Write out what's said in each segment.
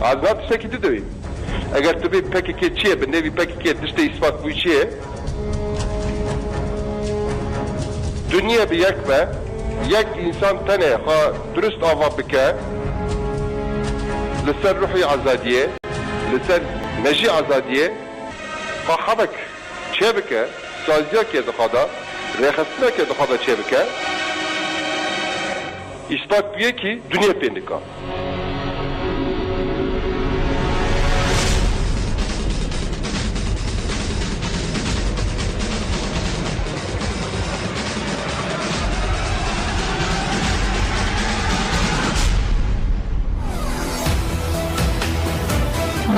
Azad sekidi devi. Eğer tabi PKK çiye, bir nevi PKK dışta ispat bu çiye. Dünya bir yekme, yek insan tane ha dürüst ava bike, لسر روحي عزادية لسر نجي عزادية فحبك شبكة سازيا كي دخدا رخصنا كي دخدا شبكة إثبات بيه كي دنيا بينكا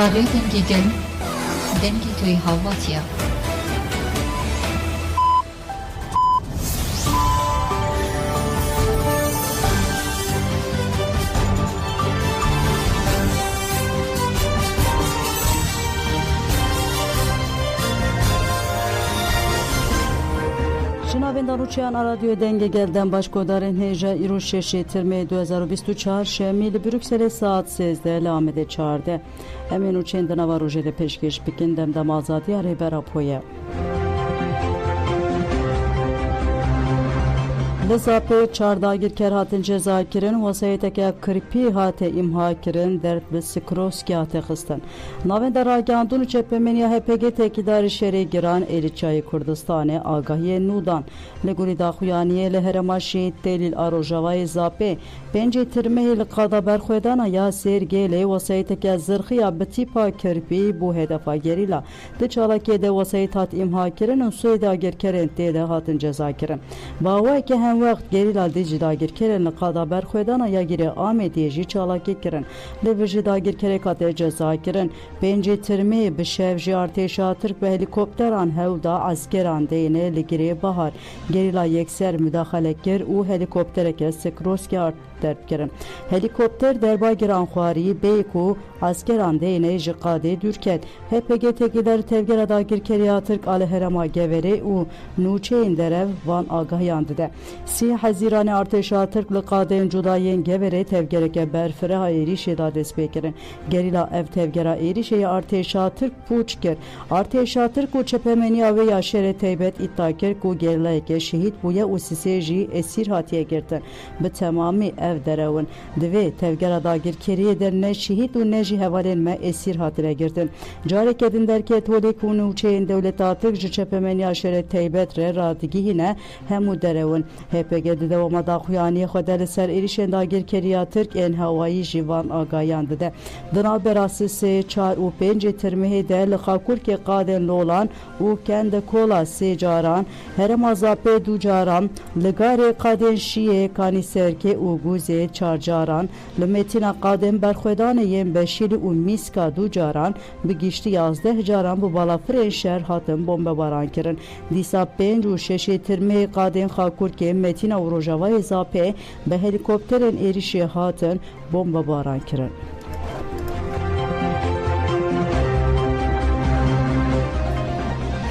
رادیو دنگیگل دنگی توی هواتیا Şinavendaruçyan Radyo Dengegel'den başkodarın heja İruşeşi Tirme 2024 şemili Brüksel'e saat 8'de lamede çağırdı. Emin uçendin avarujede peşkeş bikindem damazadi arabera poya. Lezapê çardagir kerhatin cezakirin vesayeteke kirpî hate imha kirin dert bi Skroski hate xistin. Navenda ragandun cephemeniya HPG tekidarı şerê giran Êrîçayê Kurdistanê agahiyê nûdan. Li gurî daxuyaniyê li herêma şehîd Telîl a Rojavayê Zapê pêncî tirmehê li qada berxwedana ya Sêrgêlê vesayeteke zirxiya bi tîpa kirpî bû hedefa gerîla. Di çalakê de vesayet hat imha kirin û Swêdê agirkerên tê de hatin cezakirin. Bawayeke hem وقت گریلا دیجی داگیر کرن قادا برخویدانا یا گیری آمدی جی چالاکی کرن لویجی داگیر کره کاته جزا کرن پنجی ترمی بشف جی ارتشا ترک به هلیکوپتران هودا عسکران دینه لگیری بهار گریلا یکسر مداخله کر او هلیکوپتر که سکروسکی درد کرن هلیکوپتر دربا گران خواری بیکو عسکران دینه جقاده دورکت HPG tekiler tevgera dagir keriya Türk alherema gevere u nuçe inderev van agah yandı de. Si Haziranê artêşa Tirk li qadên cudayên gevere tevgereke berfireha êrişê da dest pê kirin. Gerîla ev tevgera êrişê ya artêşa Tirk pûç kir. Artêşa Tirk û çepemeniya wê ya şerê teybet îddia kir ku gerilayeke şehîd bûye û sisê jî esîr hatiye girtin. Bi temamî ev derewin. Divê tevgera dagir keriyê de ne şehîd û ne jî hevalên me esîr hatire girtin. Careke din derke tolêk û nûçeyên dewleta Tirk ji çepemeniya şerê teybet re radigihîne hemû derewin. HPG di dewama daxuyaniyê xwe de li ser êrişên dagirkeriya Tirk ên hewayî jî van agayandı de. Di navbera sê, çar û pêncê tirmehê de li Xakurkê qadên lolan û kende kola sê caran, herêma Zapê du caran, li garê qadên Şiyê, Kanîserkê û Gûzê çar caran, li Metîna qadên berxwedanê yên Beşîrî û Mîska du caran, bi giştî 11 caran bu balafirên şer hatin bombebaran kirin. Dîsa 5 û 6 tirmehê qadên Xakurkê Metina û Rojavayê Zapê bi helîkopterên êrişê hatin bombebaran kirin.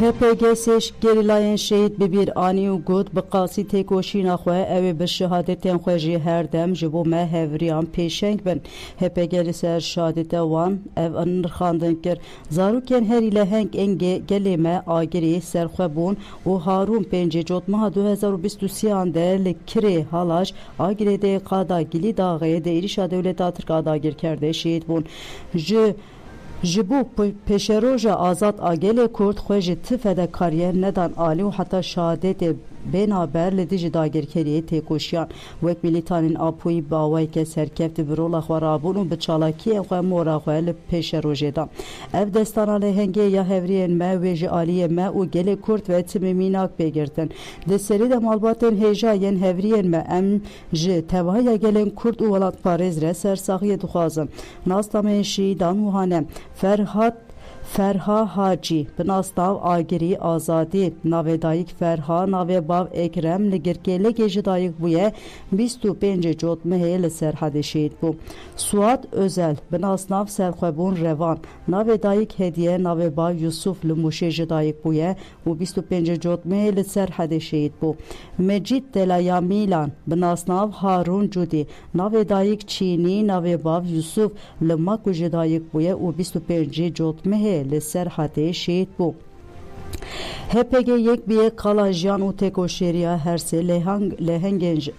HPG seş gerilayên şehîd bi bir anî û got bi qasî têkoşîna xwe ew ê bi şehadetên xwe jî her dem ji bo me hevriyan pêşeng bin. HPG li ser şehadeta wan ev nirxandin kir. Zarokên herî leheng ên gelê me agirî serxwe bûn û Harûn pêncê cotmeha 2023 de li Kirê Halaş agirê de qada Gilî Daxê de êrişa dewleta Tirk dagirker de şehîd bûn. Ji bo pêşeroja azad a gelê Kurd xwe ji ti fedakariyê nedan alî û heta şehadetê bênaber li dijî dagirkeriyê têkoşiyan wek milîtanên Apoyî bawayeke serkefti bi rola xwe rabûn û bi çalakiyên xwe mora xwe li pêşerojê dan. Ev destana lehengê ya hevriyên me wê ji aliyê me û gelê Kurd ve timî mînak pêgirtin. Di serî de malbatên hêja yên hevriyên me em ji tevahaya gelên Kurd û welatparêz re sersaxiyê dixwazin. Nastamên şîdan û hane فرها حاجی بناستاو آگری آزادی ناودایک فرها ناوباو اکرم لگرکله گجدایک بویه 25 جوتمه لسرحد شهید بو سواد özel بناستاو سرخوبون روان ناودایک هدیه ناوباو یوسف لموشه جدایک بویه و 25 جوتمه لسرحد شهید بو مجید دلایا میلان بناستاو هارون جودی ناودایک چینی ناوباو یوسف لماکو جدایک بویه و 25 جوتمه لسرحد شهید بو HPG یک بیه کالاجیان و تکوشیریا هر سه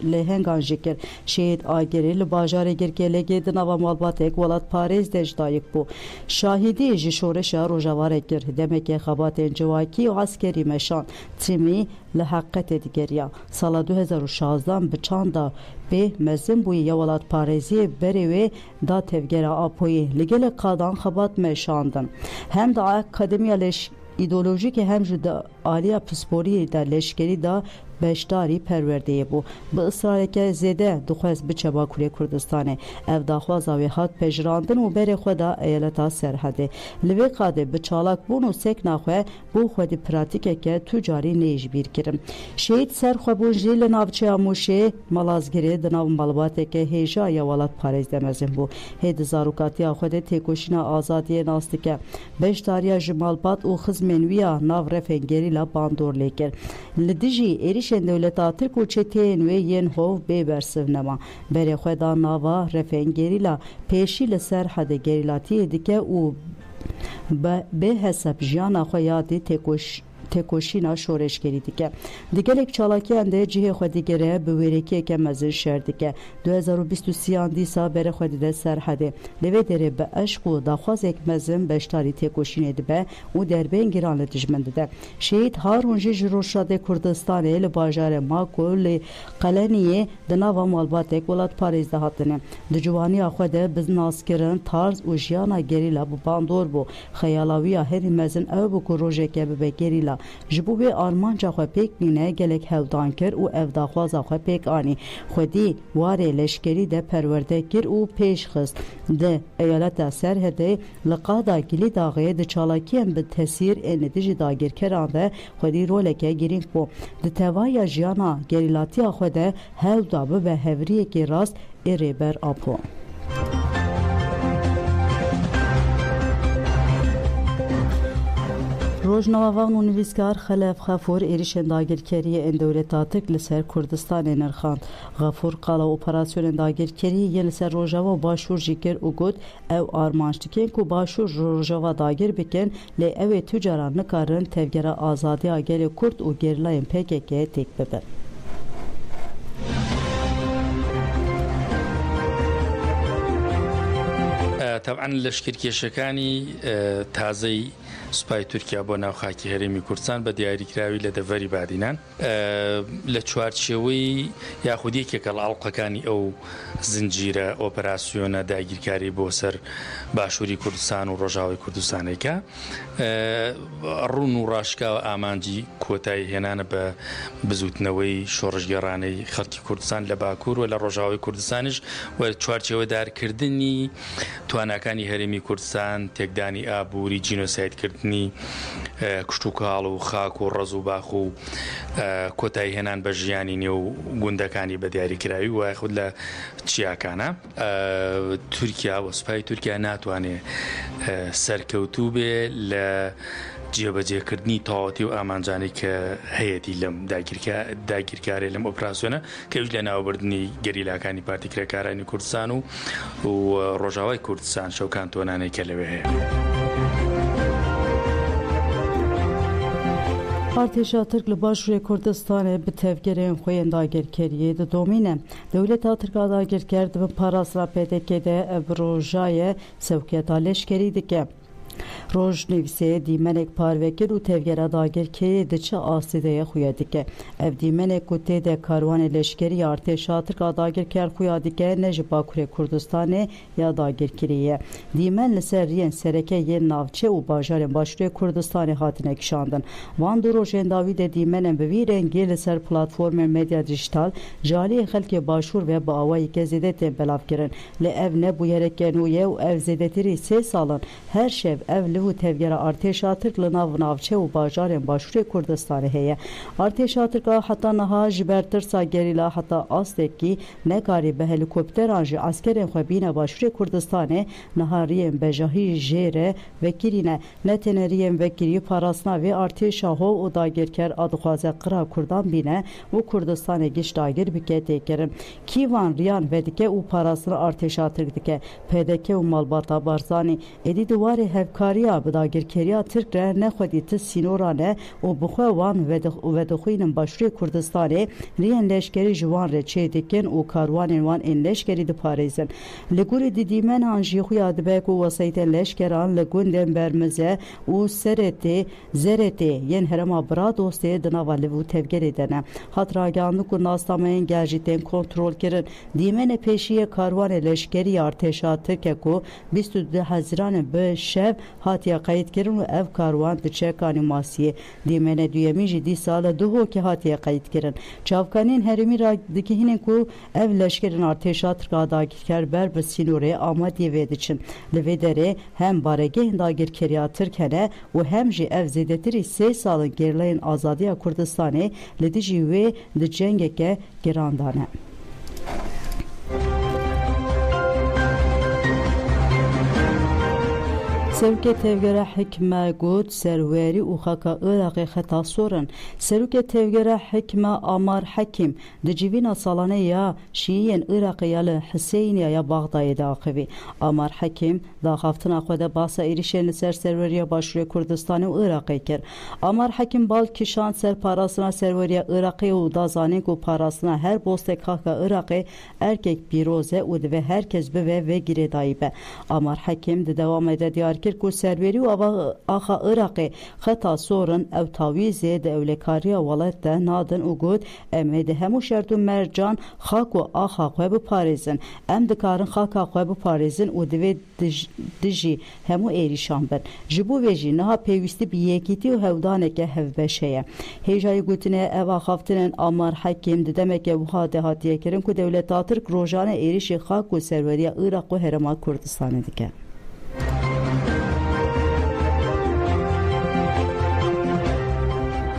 لهنگان جکر شهید آگری لباجار گرگله گیدنا و مالباتک ولاد پاریز دجدایک بو شاهدی جشورش روجوار گر دمک خبات جواکی و عسکری مشان تیمی لحقت دیگریا سال 2016 بچاندا به مزن بوی یا ولاد پاریزی بریوی دا تفگرا آپوی لگل قادان خبات مشاندن هم دا اکادمیا لش ایدئولوژیک هم جدا عالیا پسپوری دا لشکری دا بشداری پرورده بو به اصرار که زده دخواست به چبا کوری کردستانه اف داخواز آوی هات پجراندن و بر خدا ایالتا سرحده لوی قاده به چالاک بون و سک ناخواه بو خودی پراتیکه که تجاری نیج بیر کرم شهید سرخواه بون جیل ناوچه آموشه ملازگیری دناو مالباته که هیجا یا ولاد پاریز دمزن بو هید زاروکاتی آخوده تکوشینا آزادی ناستی که بشداری جمالبات و خزمنویا ناو رفنگری لا باندور لیکر لدیجی ایریش دولتا ترک و چتین و ین هو بیبرسو نما بری خدا ناوا رفنگری لا پیشی لسر حد گریلاتی دیگه و به حساب جیانا خویادی تکوشینا شورش کردی که دیگه یک چالاکی انده جیه خودی گره به ویرکی که مزن شردی که 2023 اندیسا بره خودی ده سرحده لیوه داره به عشق و داخواز یک مزن بشتاری تکوشینه ده به و در بین گیران لدجمنده ده شهید هارونجی جروشاده کردستانه لباجار ماکو لقلنیه دنا و مالباتک ولاد پاریز ده هاتنه ده جوانی آخوده بزناس کرن تارز و جیانا گریلا بو باندور بو خیالاوی هری مزن او بو که روژه که به گریلا جبوی آرمانجا خو پیک بینه گلک هودان کر و افداخواز خو پیک آنی خودی واره لشکری ده پرورده کر و پیش خست ده ایالت سرحده لقادا گلی داغه ده چالاکیم به تسیر اندیجی داگیر کرانده خودی رولکه گیرینگ بو ده توایا جیانا گریلاتی خوده هودابه به هوریه که راست ایریبر آپو روزنامه‌وان و نویسکار خلف غفور ایریشن داگیرکری این دولتا ترک لسر کردستان نرخاند غفور قالا اپراسیون داگیرکری یه لسر روژاوا باشور جیگر او گود او آرمانشتکن که باشور روژاوا داگیر بکن لی او تجاران نکارن تفگیر آزادی آگل کرد و گرلاین PKK تک ببن طبعا لشکرکێشەکانی تازەی سوپای تورکیا بۆ ناو خاکی هەرێمی کوردستان بە دیاریکراوی لە دەڤەری بادینان لە چوارچێوەی یاخودیەکێکە لە ئەڵقەکانی ئەو زنجیرە ئۆپەراسیۆنە داگیرکاری بۆ سەر باشووری کوردستان و ڕۆژاوای کوردستانێکە ڕوون و ڕاشکاوە ئامانجی کۆتایی هێنانە بە بزوتنەوەی شۆڕژگەڕانەی خەڵکی کوردستان لە باکوور و لە ڕۆژاوای کوردستانیش و چوارچێوە دارکردنی تواناکانی هەرێمی کوردستان تێکدانی ئابووری جینۆسایدکردنی کشتوکاڵ و خاک و ڕەز و باخ و کۆتایی هێنان بە ژیانی نێو گوندەکانی بە دیاریکراوی وای خود لە چیاکانە تورکیا و سوپای تورکیا ناتوانێت سەرکەوتوو بێ لە جێبەجێکردنی تەواوەتی و ئامانجانی کە هەیەی لەم داگیرکارێ لەم ئۆپراسیۆنە کەویش لە ناوبردنی گەریلاکانی پارتیکرێکارانی کوردستان و ڕۆژاوای کوردستان شەوکان تۆنانەی کە لەوێ هەیە. Artêşa Tirk li Başûrê Kurdistanê bi tevgerên xwe yên dagirkeriyê didomîne. Dewleta Tirka dagirker dibin parastina PKK de ev rojayê sewketa leşkerî dike. Rojnivîsê dîmenek parvekir û tevgera dagirkeriyê diçe asîdeye xuya dike. Ev dîmenek ku tê de karwanê leşkerî artêşa Tirka dagirker xuya dike ne ji Bakurê Kurdistanê ya dagirkeriyê. Dîmen li ser riyên sereke yên navçe û bajarên Başûrê Kurdistanê hatine kişandin. Van du rojên dawî de dîmenên bi vî rengî li ser platformên medya dijîtal jaliyê xelkê Başûr ve bi awayeke zêdetên belav kirin. Li ev nebûyereke nû ye û ev zêdetirî 3 salin her şev ev لهو تفگره ارتشا ترک لناو ناوچه و باجار باشور کردستان هیه ارتشا ترک حتی نها جبرتر ساگریلا حتی آستکی نکاری به هلیکوپتر آنج عسکر خوبین باشور کردستان نهاریم بجاهی جیره وکیرینه نتنریم وکیری پاراسنا و ارتشا هو و داگرکر ادخوازه قرا کردان بینه و کردستان گیش داگر بکه تکرن کیوان ریان ودکه و پاراسنا ارتشا ترک دکه پدکه و مالباتا بارزانی ادی دواره هفکاریا به داگرکریا ترک ره نخودی ت سینورانه و بخواه وان و دخوینم باشور کردستان ریان لشکری جوان ره چه دکن و کاروان وان این لشکری دپاریزن لگوری دیدیمن آنجی خوی آدبک و وسایت لشکران لگوندن برمزه و سرته زرته ین هرما برا دوسته دناوالی و تفگری دنه حتراگانلو که ناستامین گرجیتن کنترول کرن دیمن پیشی کاروان لشکری ارتشا ترکه که 22 حزیران به شب هاتیا قید کرن و اف کاروان دچکانی ماسیه دیمن دویمی جدی سال دو که هاتیا قید کرن چاوکانین هرمی را دکهینن که اف لشکرین ارتشا ترکا داگیر بر به سینوره آمادی ویدچن لویدره هم بارگه داگیر کریا ترکه و هم جی اف زیدتری 3 سال گرلین آزادی کردستانه لدیجی و دجنگ که گراندانه سروک تفگره حکمه گود سروری و خاکا عراقی خطا سورن سروک تفگره حکمه آمار حکیم دجیوینا سالانه یا شیین عراقی یا حسینی یا باغدای داخوی آمار حکیم دا خافتنا خوده باسا ایریشن سر سروری باشور کردستان و عراقی کر آمار حکیم بال کشان سر پاراسنا سروری عراقی و دازانین و پاراسنا هر بوستک خاکا عراقی ارکک بیروزه و دوه هرکس به و گیره دایبه آمار حکیم ده دوام ده دیار کو سروری و آخا عراقی خطا سورن او تاویزه ده اولکاریا ولایت ده نادن و گود امه ده همو شرط و مرجان خاک و آخا خواه بپاریزن ام دکارن خاکا خواه بپاریزن و دوی دجی همو ایریشان بن جبو ویجی نها پیوستی بی یکیتی و هودانه که هف بشه هیجای گوتنه او خافتنن آمار حکیم ده دمکه وها ده هاتیه کرن که دولتا ترک روژانه ایریشی خاک و سروری عراق و هرما کردستانه دیگه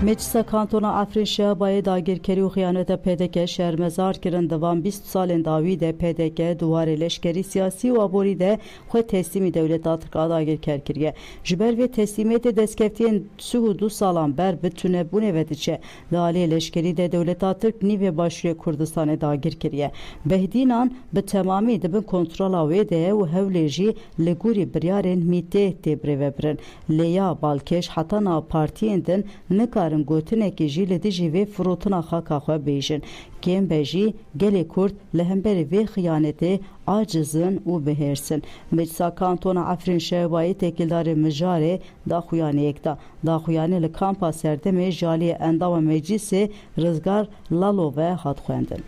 مجلس کانتونا افرین شهبای داگیرکری و خیانت پدک شرمزار کرن دوام 20 سال داوی ده پدک دوار لشکری سیاسی و آبوری ده خود تسلیمی دولت آترکا داگیرکر کریه جبر و تسلیمیت دستکفتین 32 سالان بر بتونه بونه ودیچه دالی لشکری ده دولت آترک نیو باشوی کردستان داگیر کریه بهدینان به تمامی دبن کنترل آوی ده و هولیجی لگوری بریارن میته تبره وبرن لیا بالکش حتی نا پارتین دن نکار گوتنه که جیل دیجی و فروتنا خاکا خواه بیشن کم بیجی گلی کرد لهمبر و خیانت عاجزن و بهرسن مجلسا کانتونا افرین شهبایی تکیلدار مجاره دا خویانه اکتا دا خویانه لکامپا سردم جالی اندام مجلس رزگار لالو و حد خوندن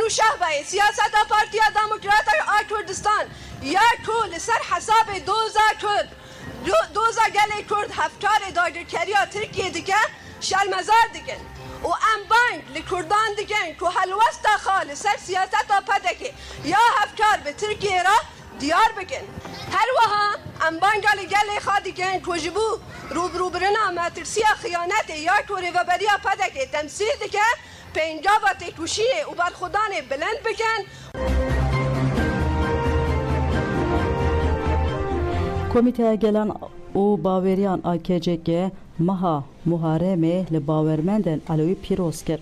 و شهبه سیاست پارتی دموکرات کردستان یا کل سر حساب دوزا گلی کرد هفتار داگرکریا ترکیه دیگه شرمزار دیگن و ام بانگ لکردان دیگن که هلوستا خال سر سیاست پدکه یا هفتار به ترکیه را دیار بگن هر وها ام بانگ گلی خواه دیگن که جبو روبرنا ماترسی خیانت یا کوری و بریا پدکه تمثیل دیگه پنجابات توشیه و بر خودان بلند بکن کمیته گلان او باوریان آکجگه مها محارمه لباورمندن علوی پیروز کرد.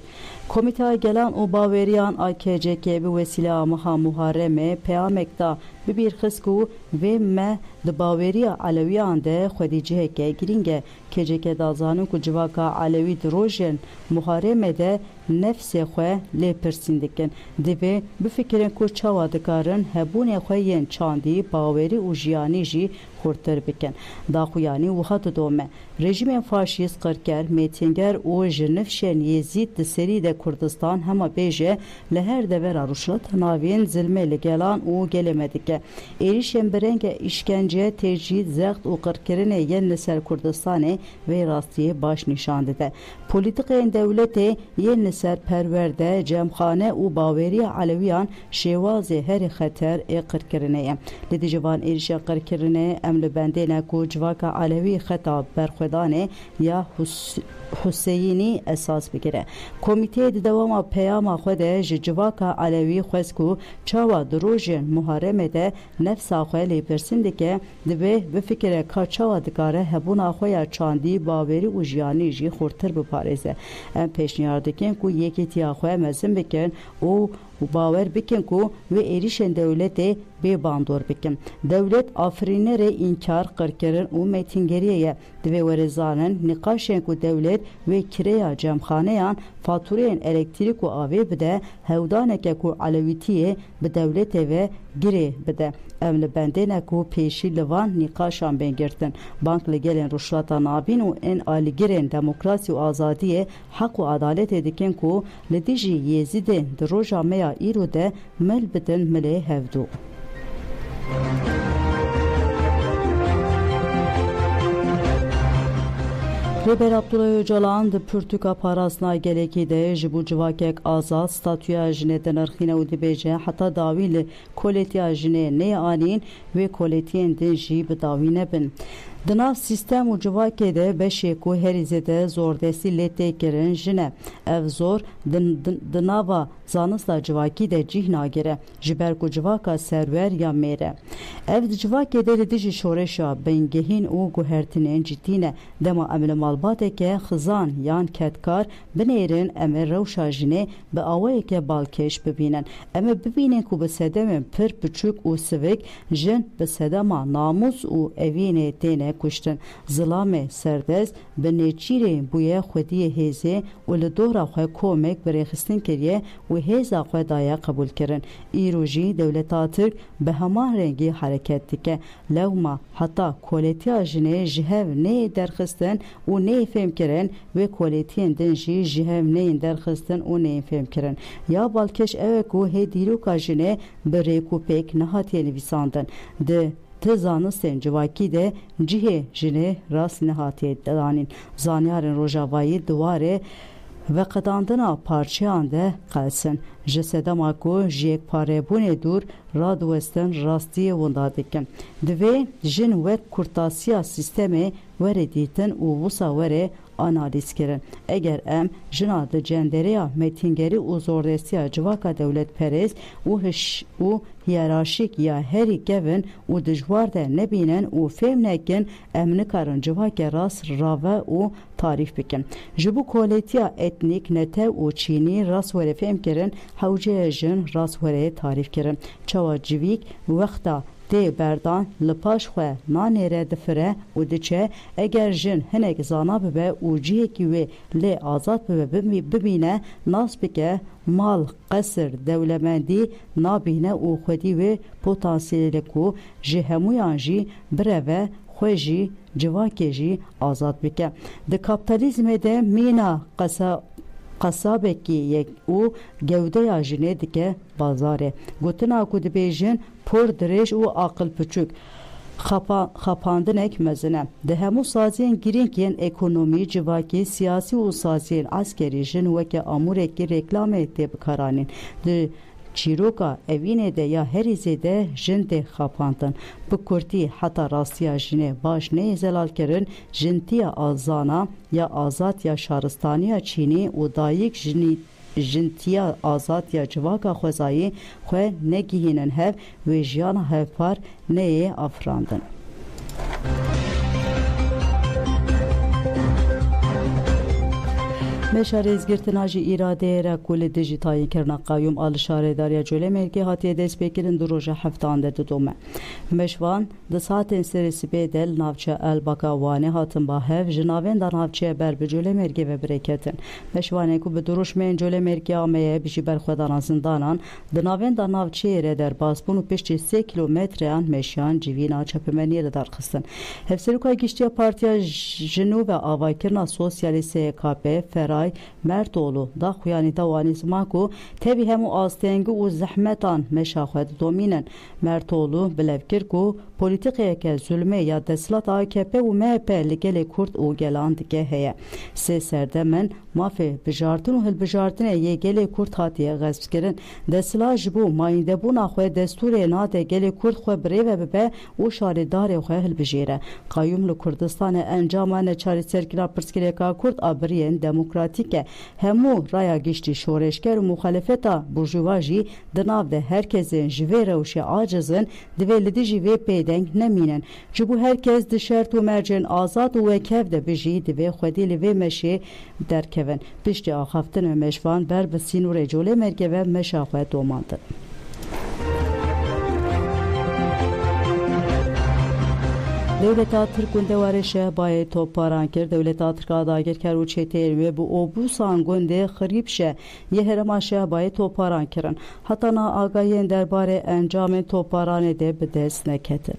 کمیته گلان او باوریان آکجگه به وسیله مها محارمه پیامکتا ببیر خسکو و مه لباوریا علویان ده خودیجه که گرینگه کجگه دازانو که جواکا علوی دروژن محارمه ده نفس خواه لپرسیندکن دوی بفکرن که چاوا دکارن هبون خواه ین چاندی باوری و جیانی جی خورتر بکن دا خویانی و خط دومه رژیم فاشیست karker metinger o jinifşen Yezid di seri de Kurdistan hema beje leher de ver aruşlat navin zilme legelan o gelemedike erişen berenge işkence tercih zert o karkerine yen ser Kurdistan'e ve rastiye baş nişandı. Politikayın devlete yen ser perverde cemkhane u baveri aleviyan şevaze her xeter karkerine lidi civan erişen karkerine emle bendene ku civaka alevi xeta berxwedane ya Hüseyini esas bigire. Komite de devama peyama xwede ji civaka alevi xwesku çawa drojen muharemede nefsa xwe lêpirsindike dibe bifikire ka çawa dikare hebuna xwe ya çandî baveri û jiyanî jî xurtir biparêze. Em pêşniyar dikin ku yekîtiya xwe mezin bikin û bawer bikin ku ve erişen devlete bê bandor bikin. Devlet afrinere inkar qirkirin û metingeriye divê werezanin nîqaşên ku devlet ve kireya cemxaneyan fatureyên elektrik û avê bide hewdaneke ku alewîtiyê bi devletê ve girê bide. Em li bendêne ku pêşî li van nîqaşan bên girtin. Bank li gelên ruşwata navîn û en alîgirên demokrasî û azadiyê heq û adaletê dikin ku li dijî Yezîdên di roja me ya îro de mil bidin milê hevdû. Rêber Abdullah Öcalan di Pirtûka parastina gelekî de ji bo civakek azad statûya jinê de nirxîne û dibêje heta dawî li koletiya jinê nê anîn wê koletiyên din jî bi dawî nebin. Di nav sîstem û civakê de beşê ku herî zêde zordestî lê tê kirin jin e. Ev zor di nava zanista civakî de cih nagire ji ber ku civaka serwer ya mêre. Ev di civakê de li dijî şoreşa bingehîn û guhertinên cidî ne. Dema em li malbateke xizan yan ketkar binêrin em ê rewşa jinê bi awayeke balkêş bibînin. Em ê bibînin ku bi sedemên pir biçûk û sivik jin bi sedema namus û evînê têne kuştin. Zilamê serdest bi nêçîrê bûye xwediyê hêzê û li dora xwe komek bi rêxistin kiriye û hêza xwe daye qebûl kirin. Îro jî dewleta Tirk bi heman rengî hereket dike. Lewma heta koletiya jinê ji hev nê derxistin û nê fêm kirin wê koletiyên din jî ji hev neyên derxistin û neyên fêm kirin. Ya balkêş ew e ku hê dîroka jinê bi rêk û pêk nehatiye nivîsandin. Di zanistên civakî de cihê jinê rast nehatiye danîn. Zanyarên Rojavayî diwarê veqedandina parçeyan de qelsin. Ji sedema ku ji yekparebûnê dûr radiwestin rastiyê winda dikin. Divê jin wek kurtasiya sîstemê were dîtin û wisa were analîz kirin. Eger em jina di cendereya metingerî û zordestiya civaka dewletperêst û hiyerarşîk ya herî kevin û dijwar de nebînin û fêm nekin em nikarin civakê rast rave û tarîf bikin. Ji bo koletiya etnîk netew û çînî rast were fêm kirin hewceya jin rast were tarîf kirin. Çawa civîk wexta tê berdan li paş xwe nanêre difire û diçe eger jin hinek zana bibe û cihekî wê lê azad bibe bibîne nas bike mal qesir dewlemendî nabîne û xwedî wê potansiyelê ku ji hemûyan jî bireve xwe jî civakê jî azad bike. Di kapitalizmê de mîna qasabekî yek û gewdeya jinê dike bazarê. Gotina ku dibêjin por dirêj û aqil piçûk xapandinek mezin e. Di hemû saziyên girîng yên ekonomî, civakî, siyasî û saziyên askerî jin weke amûrekî reklamê tê bikaranîn. Di çîroka evînê de ya herî zêde jin tê xapandin. Bi kurtî heta rastiya jinê baş neyê zelal kirin jintiya azana ya azad ya şaristaniya Çînî û dayîk jintiya azad ya civaka xwezayî xwe negihînin hev wê jiyana hevpar neyê afirandin. Meşa rêzgirtina jî îradeyê re ku li dijî tayînkirina qayyûm a li şaredariya Colemêrgê hatiye destpêkirin di roja heftan de didome. Meşvan di saetên serê sibê de li navçeya Elbaka Wanê hatin bahev ji navenda navçeya ber bi Colemêrgê ve bireketin. Meşvanê ku bi duruşmeyên Colemêrgê Ameyê bi jî berxwedana zindanan di navenda navçeyê re derbas bûn û piştî 3 kilometreyan meşiyan civîna çepemeniyê li darxistin. Hevserûka giştiya Partiya Jinû ve avakirina Sosyalîst SKP Feray Mertoğlu da xuyanîta wanî zima ku tevî hemû astengî û zehmetan meşa xwe didomînin. Mertoğlu bilevkir ku polîtîkeyeke zulmê ya desthilat AKP û MHP li gelê Kurd û gelan dike heye. Sê serdemen mafê bijartin û hilbijartinê yê gelê Kurd hatiye xespkirin. Desthilat ji bo mayîndebûna xwe destûrê nade gelê Kurd xwe birêve bibe û şarêdarê xwe hilbijêre. Qayyûm li Kurdistanê encama neçarîserkirina pirsgirêka Kurd a biriyên demokratîk e. Hemû raya giştî şoreşker û muxalefeta burjuva jî di nav de herkesên ji vê rewşê acizin divê li dijî vê pêdeng nemînin. Ji bo herkes di şert û mercên azad û wekev de bijî divê xwedî li vê meşê derkevin. Piştî axaftinê meşvan ber bi sînorê Colemêrgê ve meşa xwe domandin. Devleta Türk Gundewarê Şehbayê topbaran kir. Devleta Tirka dagirker û çêteyên wê bi obûsan gundê xirîbşe yê herêma Şehbayê topbaran kirin. Heta na agahiyên derbarê encamên topbaranê de bi dest neketin.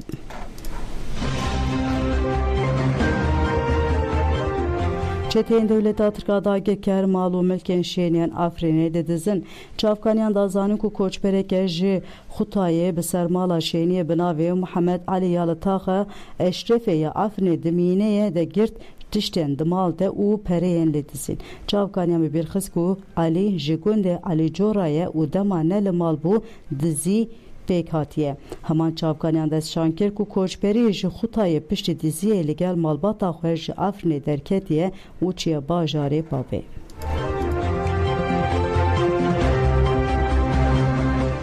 Çeteyên Devleta Tirka dagirker mal û milkên şêniyên Afrînê didizin. Çavkaniyan da zanin ku koçbereke ji Xutayê bi sermala şêniyê bi navê Muhemed Alî ya li taxa Eşrefê ya Afrînê di mîneyê de girt tiştên di mal de û pereyên lê dizîn. Çavkaniyan bi bîrxist ku Alî ji gundê Alî Corayê û dema ne li mal bû dizî pêk hatiye. Heman çavkaniyan destşan kir ku koçberî ji Xutayê piştî diziyê li gel malbata xwe ji Afrînê derketiye û çiye bajarê bavê.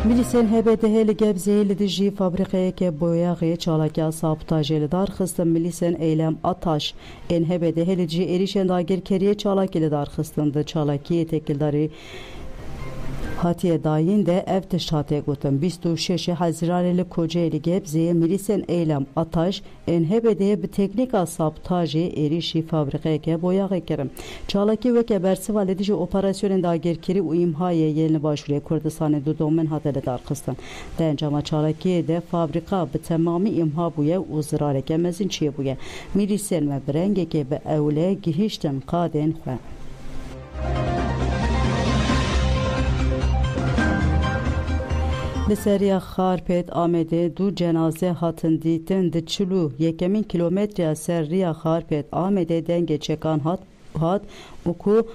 Milîsên HBDH li Gebzeyê li dijî fabrikeyeke boyaxê çalakiya sabotajê li darxistin. Milîsên Eylem Ataş ên HBDH li dijî êrişên dagirkeriyê çalakî li darxistin. Di çalakiyê têkildarî hatiye dayîn de ev tişt hatiye gotin. 26 Haziranê li Kocaeli Gebzeyê milîsên Eylem Ataş ên HBD'ye bi teknîka sabotajê êrişî fabrikeyeke boyaxê kirin. Çalakî weke bersiva li dijî operasyonên dagirkerî û îmhayê yên li Başûrê Kurdistanê du domin hate li darxistin. Di encama çalakiyê de fabrika bi temamî îmha bûye û zirareke mezin çiye bûye. Milîsên me bi rengekê bi ewle gihîştin qadên xwe. Li seriya Xarpêt Amedê du cenaze hatin dîtin di çilû yekemîn kilometreya ser riya Xarpêt Amedê dengê çekan hat û ku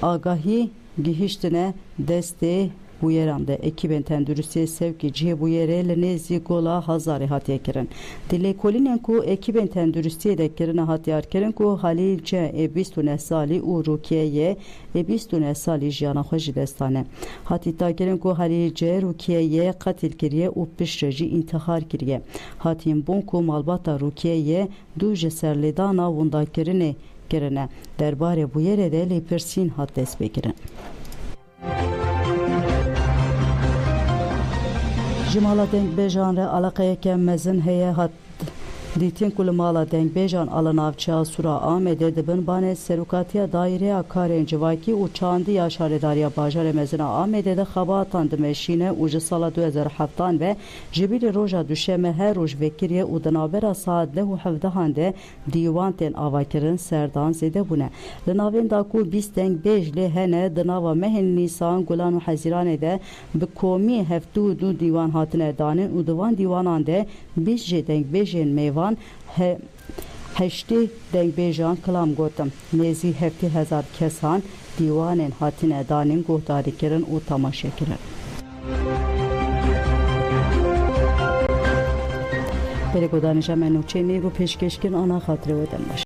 agahî gihîştine destê bûyeran de ekibên tenduristiyê sevkî cihê bûyerê li nêzî gola Hazarê hatiye kirin. Di lêkolînên ku ekibên tenduristiyê de kirine hatiyarkirin ku Halîl C 29 salî û Rukiyeyê 29 salî jiyana xwe ji destane. Hatîtakirin ku Halîl C Rukiyeyê qetil kiriye û piştre jî întihar kiriye. Hatiyên bûn ku malbata Rukiyeyê du ji serlêdana windakirinê kirine. Derbarê bûyerê de lêpirsîn hat destpêkirin. Ji mala dengbêjan re alaqeyeke mezin heye hat dîtin ku li mala dengbêjan ala navçeya Sura Amedê dibin banê serokatiya daireya karên civakî û çandiya şaredariya bajarê mezin a Amedê de xebatan dimeşîne û ji sala 2007 ve ji bîrê roja duşeme her roj vekiriye û di navbera saet 10:17 de dîwan tên avakirin serdan zêde bûne. Li navên da ku 20 dengbêj lê hene di nava mehên Nîsan, Gulan û Hezîranê de bi komî 72 dîwan hatine danîn û di van dîwanan de 20 jê dengbêjên mêvan heştê dengbêjan kilam gotin. Nêzî 70,000 kesan dîwanên hatine danîn guhdarîkirin û temaşekirin. Pêrê godanîja me nûçeyê nêv û pêşkêşkirin ana xatirê we dembaş.